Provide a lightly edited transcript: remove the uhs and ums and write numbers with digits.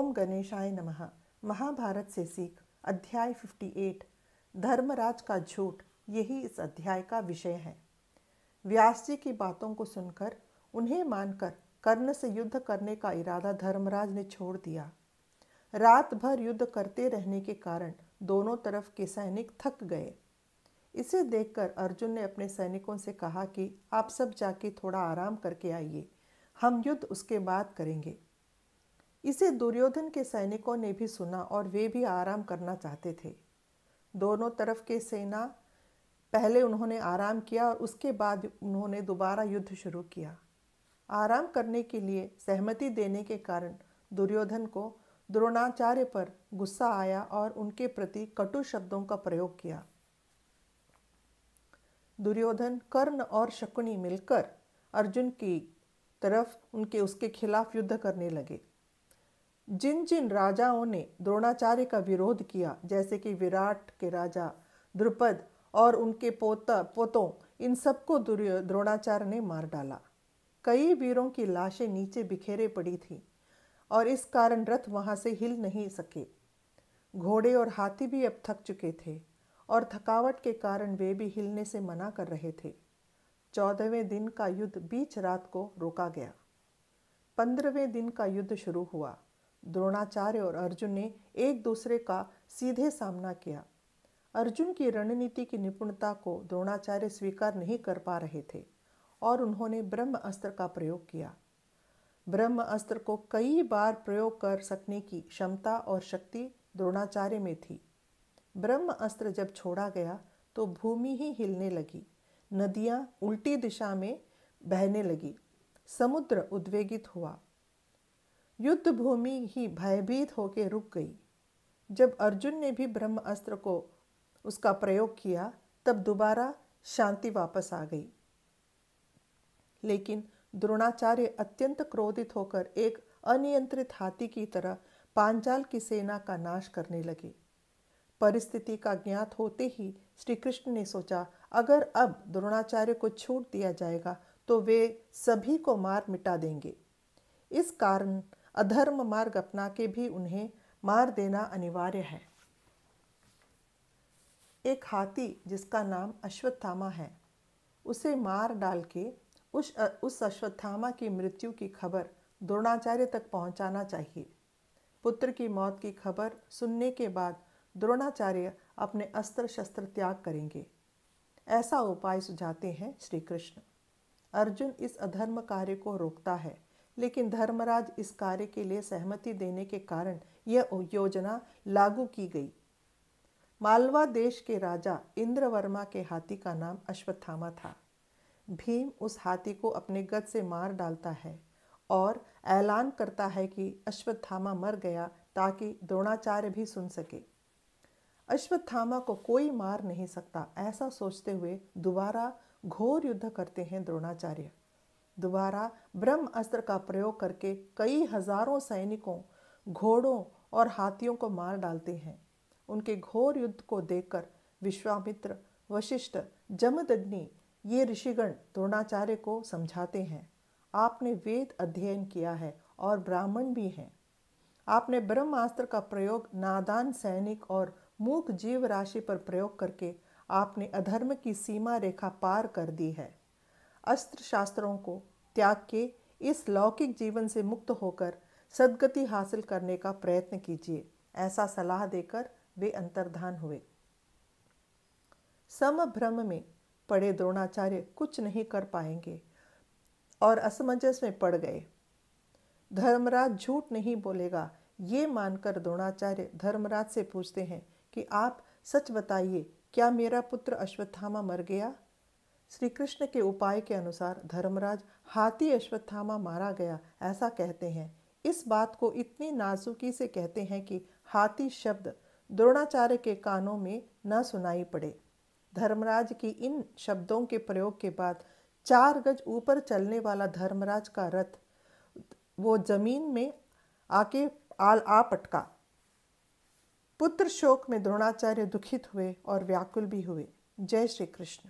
ओम गणेशाय नमः। महाभारत से सीख अध्याय 58 धर्मराज का झूठ, यही इस अध्याय का विषय है। व्यास जी की बातों को सुनकर उन्हें मानकर कर्ण से युद्ध करने का इरादा धर्मराज ने छोड़ दिया। रात भर युद्ध करते रहने के कारण दोनों तरफ के सैनिक थक गए। इसे देखकर अर्जुन ने अपने सैनिकों से कहा कि आप सब जाके थोड़ा आराम करके आइए, हम युद्ध उसके बाद करेंगे। इसे दुर्योधन के सैनिकों ने भी सुना और वे भी आराम करना चाहते थे। दोनों तरफ के सेना पहले उन्होंने आराम किया और उसके बाद उन्होंने दोबारा युद्ध शुरू किया। आराम करने के लिए सहमति देने के कारण दुर्योधन को द्रोणाचार्य पर गुस्सा आया और उनके प्रति कटु शब्दों का प्रयोग किया। दुर्योधन, कर्ण और शकुनी मिलकर अर्जुन की तरफ उसके खिलाफ युद्ध करने लगे। जिन जिन राजाओं ने द्रोणाचार्य का विरोध किया, जैसे कि विराट के राजा द्रुपद और उनके पोतों, इन सबको द्रोणाचार्य ने मार डाला। कई वीरों की लाशें नीचे बिखेरे पड़ी थी और इस कारण रथ वहां से हिल नहीं सके। घोड़े और हाथी भी अब थक चुके थे और थकावट के कारण वे भी हिलने से मना कर रहे थे। 14वें दिन का युद्ध बीच रात को रोका गया। 15वें दिन का युद्ध शुरू हुआ। द्रोणाचार्य और अर्जुन ने एक दूसरे का सीधे सामना किया। अर्जुन की रणनीति की निपुणता को द्रोणाचार्य स्वीकार नहीं कर पा रहे थे और उन्होंने ब्रह्म अस्त्र का प्रयोग किया। ब्रह्म अस्त्र को कई बार प्रयोग कर सकने की क्षमता और शक्ति द्रोणाचार्य में थी। ब्रह्म अस्त्र जब छोड़ा गया तो भूमि ही हिलने लगी, नदियां उल्टी दिशा में बहने लगी, समुद्र उद्वेगित हुआ, युद्ध भूमि ही भयभीत होकर रुक गई। जब अर्जुन ने भी ब्रह्म अस्त्र को उसका प्रयोग किया तब दोबारा शांति वापस आ गई। लेकिन द्रोणाचार्य अत्यंत क्रोधित होकर एक अनियंत्रित हाथी की तरह पांचाल की सेना का नाश करने लगे। परिस्थिति का ज्ञात होते ही श्री कृष्ण ने सोचा, अगर अब द्रोणाचार्य को छूट दिया जाएगा तो वे सभी को मार मिटा देंगे। इस कारण अधर्म मार्ग अपना के भी उन्हें मार देना अनिवार्य है। एक हाथी जिसका नाम अश्वत्थामा है, उसे मार डाल के उस अश्वत्थामा की मृत्यु की खबर द्रोणाचार्य तक पहुंचाना चाहिए। पुत्र की मौत की खबर सुनने के बाद द्रोणाचार्य अपने अस्त्र शस्त्र त्याग करेंगे, ऐसा उपाय सुझाते हैं श्री कृष्ण। अर्जुन इस अधर्म कार्य को रोकता है, लेकिन धर्मराज इस कार्य के लिए सहमति देने के कारण यह योजना लागू की गई। मालवा देश के राजा इंद्रवर्मा के हाथी का नाम अश्वत्थामा था। भीम उस हाथी को अपने गद से मार डालता है और ऐलान करता है कि अश्वत्थामा मर गया, ताकि द्रोणाचार्य भी सुन सके। अश्वत्थामा को कोई मार नहीं सकता, ऐसा सोचते हुए दोबारा घोर युद्ध करते हैं द्रोणाचार्य। दोबारा ब्रह्म अस्त्र का प्रयोग करके कई हजारों सैनिकों, घोड़ों और हाथियों को मार डालते हैं। उनके घोर युद्ध को देखकर विश्वामित्र, वशिष्ठ, जमदग्नि ये ऋषिगण द्रोणाचार्य को समझाते हैं, आपने वेद अध्ययन किया है और ब्राह्मण भी हैं। आपने ब्रह्मास्त्र का प्रयोग नादान सैनिक और मूक जीव राशि पर प्रयोग करके आपने अधर्म की सीमा रेखा पार कर दी है। अस्त्र शास्त्रों को त्याग के इस लौकिक जीवन से मुक्त होकर सद्गति हासिल करने का प्रयत्न कीजिए, ऐसा सलाह देकर वे अंतर्धान हुए। समभ्रम में पड़े द्रोणाचार्य कुछ नहीं कर पाएंगे और असमंजस में पड़ गए। धर्मराज झूठ नहीं बोलेगा, ये मानकर द्रोणाचार्य धर्मराज से पूछते हैं कि आप सच बताइए, क्या मेरा पुत्र अश्वत्थामा मर गया? श्री कृष्ण के उपाय के अनुसार धर्मराज हाथी अश्वत्थामा मारा गया, ऐसा कहते हैं। इस बात को इतनी नाजुकी से कहते हैं कि हाथी शब्द द्रोणाचार्य के कानों में न सुनाई पड़े। धर्मराज की इन शब्दों के प्रयोग के बाद 4 गज ऊपर चलने वाला धर्मराज का रथ वो जमीन में आके आ पटका। पुत्र शोक में द्रोणाचार्य दुखित हुए और व्याकुल भी हुए। जय श्री कृष्ण।